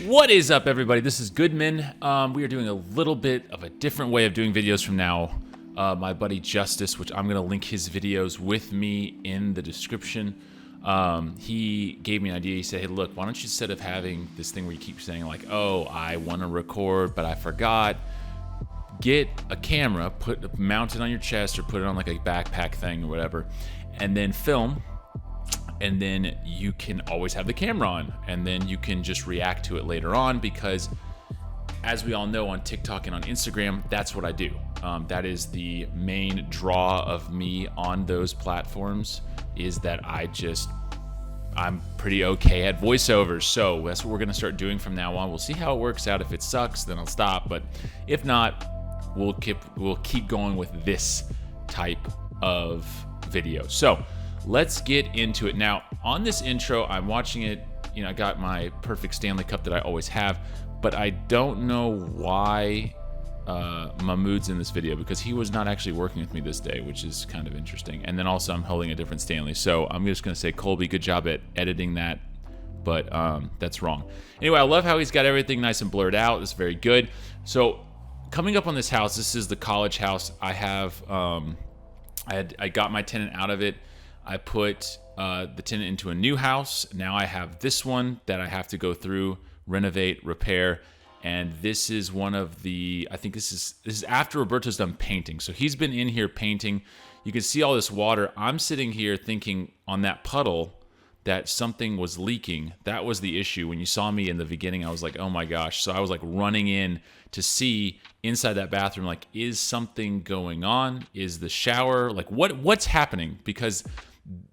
What is up, everybody? This is Goodman. We are doing a little bit of a different way of doing videos from now. My buddy Justice, which I'm going to link his videos with me in the description. He gave me an idea. He said, hey, look, why don't you, instead of having this thing where you keep saying like, oh, I want to record, but I forgot, get a camera, mount it on your chest or put it on like a backpack thing or whatever, and then film. And then you can always have the camera on, and then you can just react to it later on, because as we all know, on TikTok and on Instagram, that's what I do. That is the main draw of me on those platforms, is that I'm pretty okay at voiceovers. So that's what we're gonna start doing from now on. We'll see how it works out. If it sucks, then I'll stop. But if not, we'll keep going with this type of video. So let's get into it. Now, on this intro, I'm watching it, I got my perfect Stanley Cup that I always have, but I don't know why Mahmood's in this video, because he was not actually working with me this day, which is kind of interesting. And then also I'm holding a different Stanley. So I'm just gonna say, Colby, good job at editing that, but that's wrong. Anyway, I love how he's got everything nice and blurred out. It's very good. So coming up on this house, this is the college house. I have, I got my tenant out of it. I put the tenant into a new house. Now I have this one that I have to go through, renovate, repair. And this is one of the, I think this is after Roberto's done painting. So he's been in here painting. You can see all this water. I'm sitting here thinking on that puddle that something was leaking. That was the issue. When you saw me in the beginning, I was like, oh my gosh. So I was like running in to see inside that bathroom, like, is something going on? Is the shower, like, what's happening? Because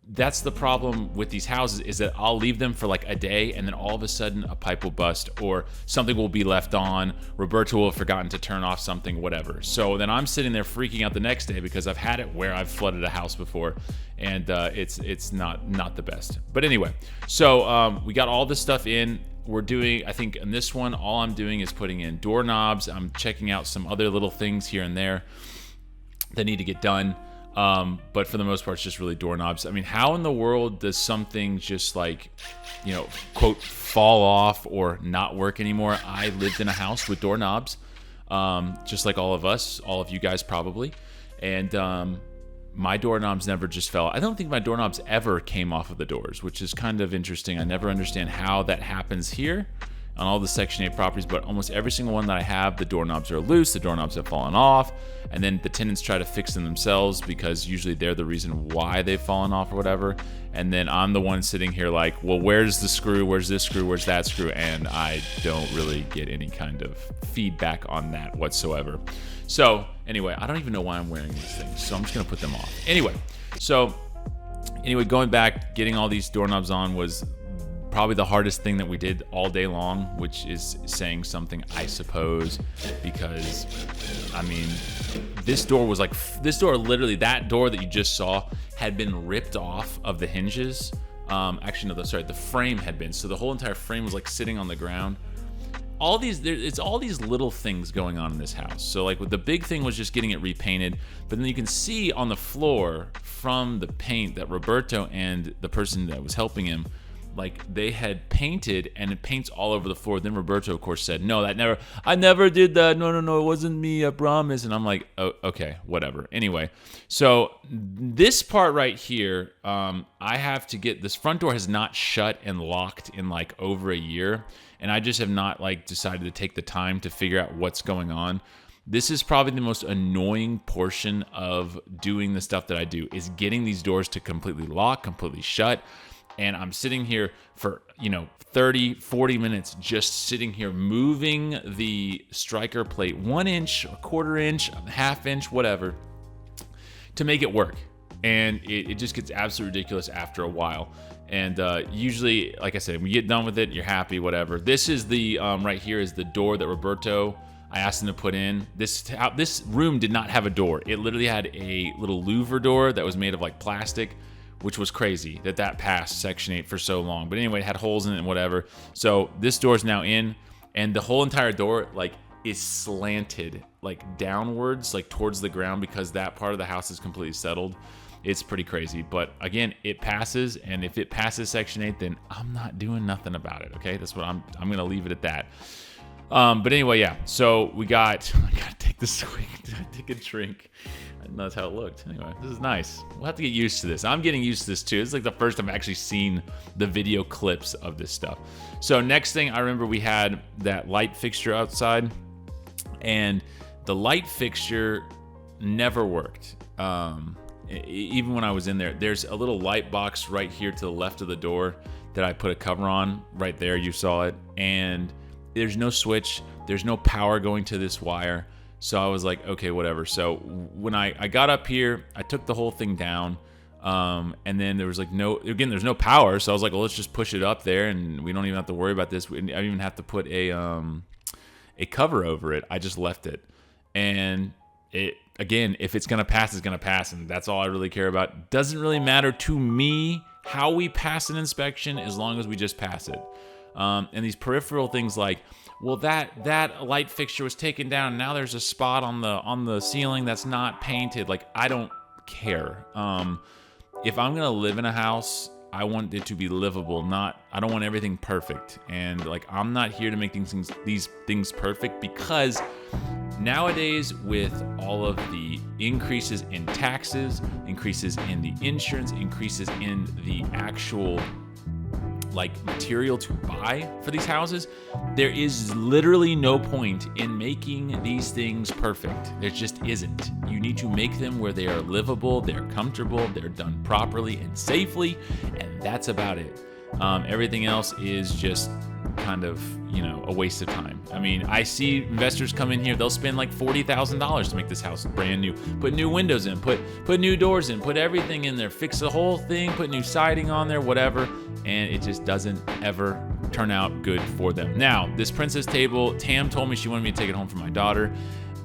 that's the problem with these houses, is that I'll leave them for like a day, and then all of a sudden a pipe will bust or something will be left on. Roberto will have forgotten to turn off something, whatever. So then I'm sitting there freaking out the next day, because I've had it where I've flooded a house before, and it's not the best. But anyway, so we got all this stuff in. We're doing, I think in this one, all I'm doing is putting in doorknobs. I'm checking out some other little things here and there that need to get done. But for the most part, it's just really doorknobs. I mean, how in the world does something just like, quote, fall off or not work anymore? I lived in a house with doorknobs, just like all of us, all of you guys probably. And my doorknobs never just fell. I don't think my doorknobs ever came off of the doors, which is kind of interesting. I never understand how that happens here on all the Section 8 properties, but almost every single one that I have, the doorknobs are loose, the doorknobs have fallen off, and then the tenants try to fix them themselves, because usually they're the reason why they've fallen off or whatever. And then I'm the one sitting here like, well, where's the screw? Where's this screw? Where's that screw? And I don't really get any kind of feedback on that whatsoever. So anyway, I don't even know why I'm wearing these things, so I'm just gonna put them off. Anyway, going back, getting all these doorknobs on was probably the hardest thing that we did all day long, which is saying something, I suppose, because I mean, this door literally, that door that you just saw had been ripped off of the hinges. Actually, no, sorry, the frame had been. So the whole entire frame was like sitting on the ground. It's all these little things going on in this house. So like, the big thing was just getting it repainted, but then you can see on the floor from the paint that Roberto and the person that was helping him, like, they had painted, and it paints all over the floor. Then Roberto, of course, said, no, I never did that. No, it wasn't me, I promise. And I'm like, oh, okay, whatever. Anyway, so this part right here, I have to get, this front door has not shut and locked in like over a year. And I just have not like decided to take the time to figure out what's going on. This is probably the most annoying portion of doing the stuff that I do, is getting these doors to completely lock, completely shut. And I'm sitting here for, 30, 40 minutes, just sitting here moving the striker plate 1 inch, a quarter inch, a half inch, whatever, to make it work. And it just gets absolutely ridiculous after a while. And usually, like I said, when you get done with it, you're happy, whatever. This is the, right here is the door that Roberto, I asked him to put in. This room did not have a door. It literally had a little louver door that was made of like plastic, which was crazy that passed Section 8 for so long. But anyway, it had holes in it and whatever. So this door's now in, and the whole entire door like is slanted like downwards, like towards the ground, because that part of the house is completely settled. It's pretty crazy. But again, it passes, and if it passes Section 8, then I'm not doing nothing about it, okay? That's what I'm going to leave it at that. But anyway, yeah, so I gotta take this quick, take a drink. And that's how it looked. Anyway, this is nice. We'll have to get used to this. I'm getting used to this too. It's like the first time I've actually seen the video clips of this stuff. So next thing, I remember we had that light fixture outside, and the light fixture never worked. Even when I was in there, there's a little light box right here to the left of the door that I put a cover on right there. You saw it. And there's no switch. There's no power going to this wire. So I was like, okay, whatever. So when I got up here, I took the whole thing down. And then there was like there's no power. So I was like, well, let's just push it up there and we don't even have to worry about this. I don't even have to put a cover over it. I just left it. And again, if it's going to pass, it's going to pass. And that's all I really care about. Doesn't really matter to me how we pass an inspection as long as we just pass it. And these peripheral things like, well, that light fixture was taken down, and now there's a spot on the ceiling that's not painted. Like, I don't care. If I'm gonna live in a house, I want it to be livable. I don't want everything perfect. And like, I'm not here to make these things perfect, because nowadays, with all of the increases in taxes, increases in the insurance, increases in the actual material to buy for these houses, there is literally no point in making these things perfect. There just isn't. You need to make them where they are livable, they're comfortable, they're done properly and safely, and that's about it. Everything else is just kind of, a waste of time. I mean, I see investors come in here, they'll spend like $40,000 to make this house brand new, put new windows in, put new doors in, put everything in there, fix the whole thing, put new siding on there, whatever, and it just doesn't ever turn out good for them. Now, this princess table, Tam told me she wanted me to take it home for my daughter.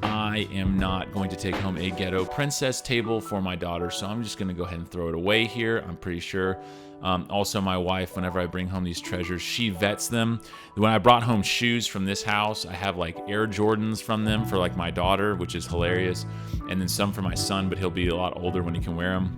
I am not going to take home a ghetto princess table for my daughter, so I'm just going to go ahead and throw it away here, I'm pretty sure. Also, my wife, whenever I bring home these treasures, she vets them. When I brought home shoes from this house, I have like Air Jordans from them for like my daughter, which is hilarious, and then some for my son, but he'll be a lot older when he can wear them.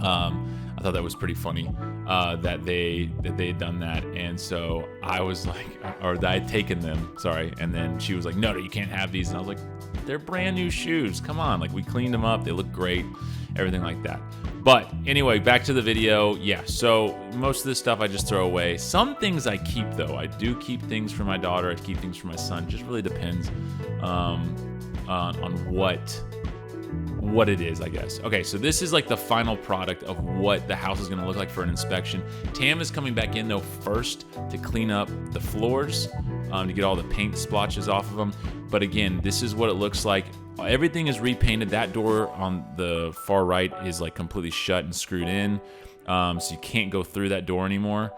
I thought that was pretty funny that they had done that, and so I was like, or that I'd taken them, sorry, and then she was like, no, you can't have these, and I was like, they're brand new shoes, come on, like we cleaned them up, they look great, everything like that. But anyway, back to the video. Yeah, so most of this stuff I just throw away. Some things I keep, though. I do keep things for my daughter. I keep things for my son. It just really depends on what it is, I guess. Okay, so this is like the final product of what the house is going to look like for an inspection. Tam is coming back in, though, first to clean up the floors, to get all the paint splotches off of them. But again, this is what it looks like. Everything is repainted. That door on the far right is like completely shut and screwed in, so you can't go through that door anymore,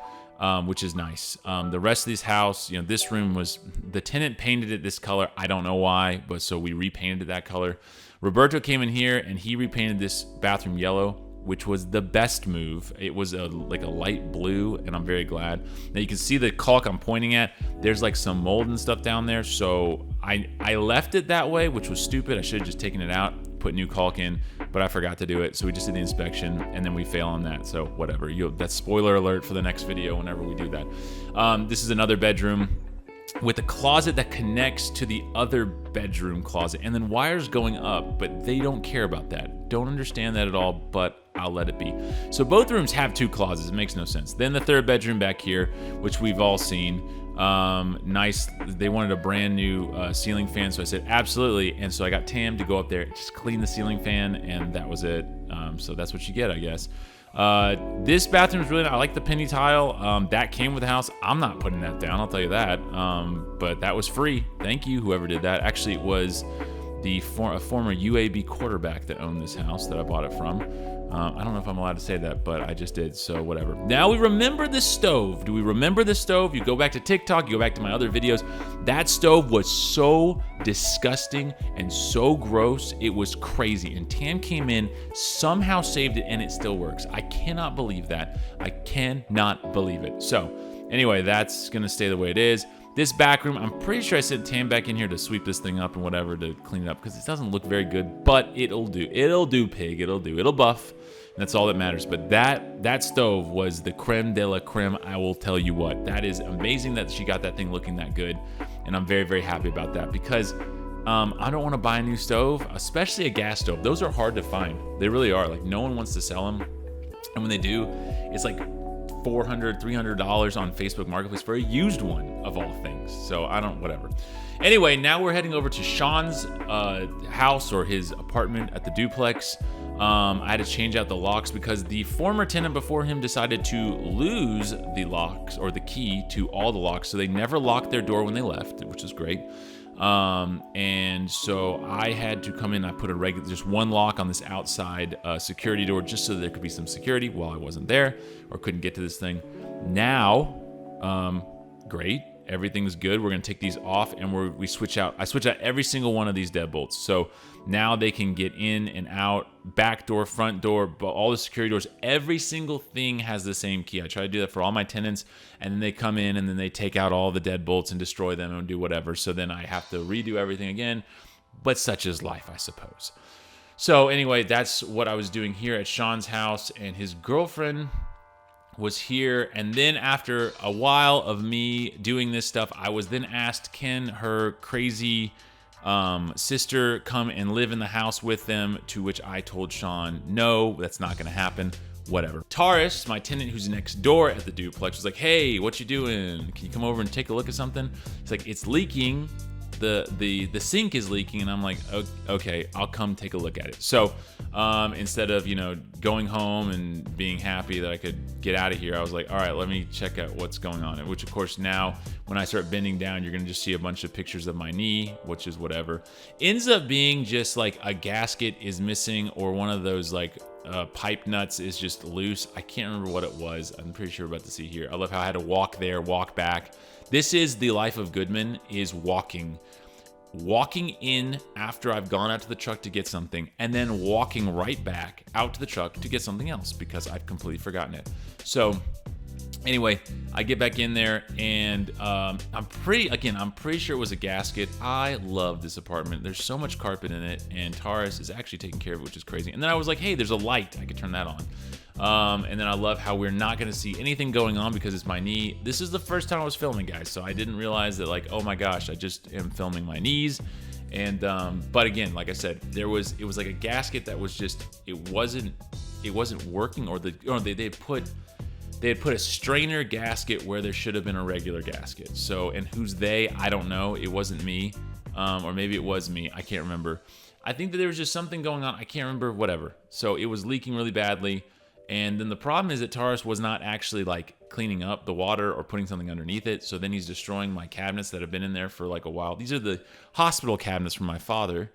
which is nice. The rest of this house, this room was, the tenant painted it this color. I don't know why, but so we repainted it that color. Roberto came in here and he repainted this bathroom yellow, which was the best move. It was like a light blue, and I'm very glad. Now you can see the caulk I'm pointing at. There's like some mold and stuff down there, so I left it that way, which was stupid. I should have just taken it out, put new caulk in, but I forgot to do it, so we just did the inspection, and then we fail on that, so whatever. That's spoiler alert for the next video whenever we do that. This is another bedroom with a closet that connects to the other bedroom closet, and then wires going up, but they don't care about that. Don't understand that at all, but I'll let it be. So both rooms have two closets. It makes no sense. Then the third bedroom back here, which we've all seen. Nice. They wanted a brand new ceiling fan, so I said absolutely. And so I got Tam to go up there, just clean the ceiling fan, and that was it. So that's what you get, I guess. This bathroom is really nice. I like the penny tile. That came with the house. I'm not putting that down, I'll tell you that. But that was free. Thank you, whoever did that. Actually, it was a former UAB quarterback that owned this house that I bought it from. I don't know if I'm allowed to say that, but I just did, so whatever. Now we remember the stove. Do we remember the stove? You go back to TikTok, you go back to my other videos. That stove was so disgusting and so gross. It was crazy. And Tam came in, somehow saved it, and it still works. I cannot believe that. I cannot believe it. So anyway, that's going to stay the way it is. This back room, I'm pretty sure I sent Tam back in here to sweep this thing up and whatever to clean it up because it doesn't look very good, but it'll do. It'll do, pig. It'll do. It'll buff. And that's all that matters. But that stove was the creme de la creme, I will tell you what. That is amazing that she got that thing looking that good. And I'm very, very happy about that because I don't want to buy a new stove, especially a gas stove. Those are hard to find. They really are. Like, no one wants to sell them. And when they do, it's like $400, $300 on Facebook Marketplace for a used one, of all things. So whatever. Anyway, now we're heading over to Sean's house or his apartment at the duplex. I had to change out the locks because the former tenant before him decided to lose the locks or the key to all the locks. So they never locked their door when they left, which is great. And so I had to come in. I put just one lock on this outside security door just so there could be some security while I wasn't there or couldn't get to this thing. Now, great. Everything's good. We're going to take these off and I switch out every single one of these deadbolts. So now they can get in and out, back door, front door, but all the security doors, every single thing has the same key. I try to do that for all my tenants, and then they come in and then they take out all the deadbolts and destroy them and do whatever. So then I have to redo everything again, but such is life, I suppose. So anyway, that's what I was doing here at Sean's house, and his girlfriend was here. And then after a while of me doing this stuff, I was then asked, can her crazy sister come and live in the house with them, to which I told Sean, no, that's not going to happen. Whatever. Taurus, my tenant who's next door at the duplex, was like, hey, what you doing? Can you come over and take a look at something? It's like, it's leaking. The sink is leaking. And I'm like, okay, I'll come take a look at it. So instead of, going home and being happy that I could get out of here, I was like, all right, let me check out what's going on. Which, of course, now when I start bending down, you're going to just see a bunch of pictures of my knee, which is whatever. Ends up being just like a gasket is missing, or one of those like pipe nuts is just loose. I can't remember what it was. I'm pretty sure we're about to see here. I love how I had to walk there, walk back. This is the life of Goodman, is walking in after I've gone out to the truck to get something, and then walking right back out to the truck to get something else because I've completely forgotten it. So anyway, I get back in there, and I'm pretty sure it was a gasket. I love this apartment. There's so much carpet in it, and Taurus is actually taking care of it, which is crazy. And then I was like, hey, there's a light. I could turn that on. And then I love how we're not going to see anything going on because it's my knee. This is the first time I was filming, guys, so I didn't realize that, like, oh my gosh, I just am filming my knees. And but again, like I said, it was like a gasket that was just, it wasn't working, or they had put a strainer gasket where there should have been a regular gasket. So, and who's they? I don't know. It wasn't me, or maybe it was me. I can't remember. I think that there was just something going on. I can't remember. Whatever. So it was leaking really badly. And then the problem is that Taurus was not actually like cleaning up the water or putting something underneath it. So then he's destroying my cabinets that have been in there for like a while. These are the hospital cabinets from my father.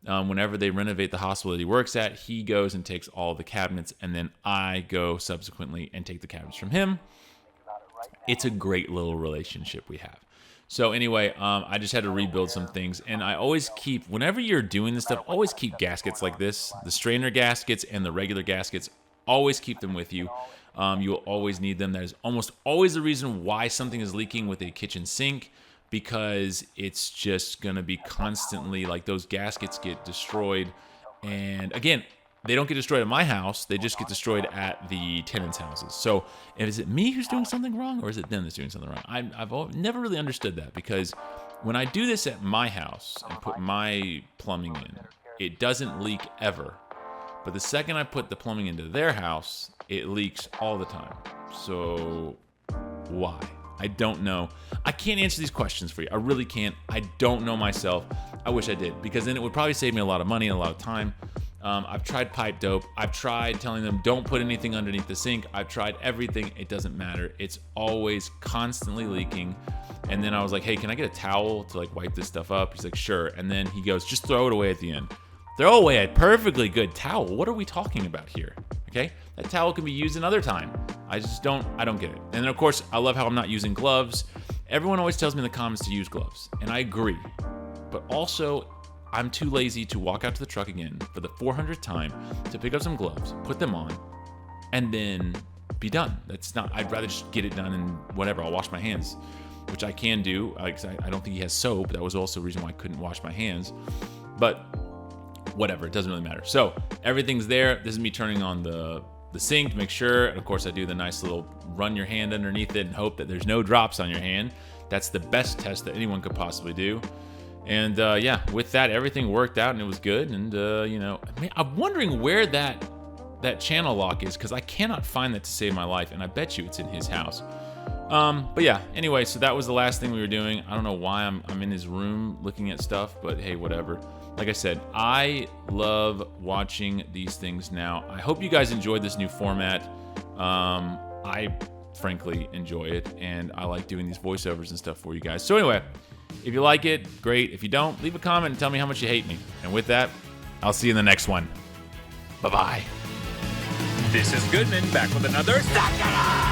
Whenever they renovate the hospital that he works at, he goes and takes all the cabinets, and then I go subsequently and take the cabinets from him. It's a great little relationship we have. So anyway, I just had to rebuild some things, and I always keep, whenever you're doing this stuff, always keep gaskets like this, the strainer gaskets and the regular gaskets. Always keep them with you. You will always need them. There's almost always the reason why something is leaking with a kitchen sink, because it's just going to be constantly, like, those gaskets get destroyed. And again, they don't get destroyed at my house. They just get destroyed at the tenants' houses. So is it me who's doing something wrong, or is it them that's doing something wrong? I've never really understood that, because when I do this at my house and put my plumbing in, it doesn't leak ever. But the second I put the plumbing into their house, it leaks all the time. So why? I don't know. I can't answer these questions for you. I really can't. I don't know myself. I wish I did, because then it would probably save me a lot of money and a lot of time. I've tried pipe dope. I've tried telling them don't put anything underneath the sink. I've tried everything. It doesn't matter. It's always constantly leaking. And then I was like, hey, can I get a towel to like wipe this stuff up? He's like, sure. And then he goes, just throw it away at the end. Throw away a perfectly good towel. What are we talking about here? Okay, that towel can be used another time. I don't get it. And then of course, I love how I'm not using gloves. Everyone always tells me in the comments to use gloves, and I agree. But also, I'm too lazy to walk out to the truck again for the 400th time to pick up some gloves, put them on, and then be done. That's not, I'd rather just get it done and whatever, I'll wash my hands. which I can do. I don't think he has soap. That was also a reason why I couldn't wash my hands. But whatever, it doesn't really matter. So everything's there. This is me turning on the sink to make sure. And of course, I do the nice little run your hand underneath it and hope that there's no drops on your hand. That's the best test that anyone could possibly do. And yeah, with that, everything worked out and it was good. And you know, I'm wondering where that channel lock is, because I cannot find that to save my life, and I bet you it's in his house. But yeah, anyway, so that was the last thing we were doing. I don't know why I'm in his room looking at stuff, but hey, whatever. Like I said, I love watching these things now. I hope you guys enjoyed this new format. I frankly enjoy it, and I like doing these voiceovers and stuff for you guys. So anyway, if you like it, great. If you don't, leave a comment and tell me how much you hate me. And with that, I'll see you in the next one. Bye-bye. This is Goodman back with another Suck It Up!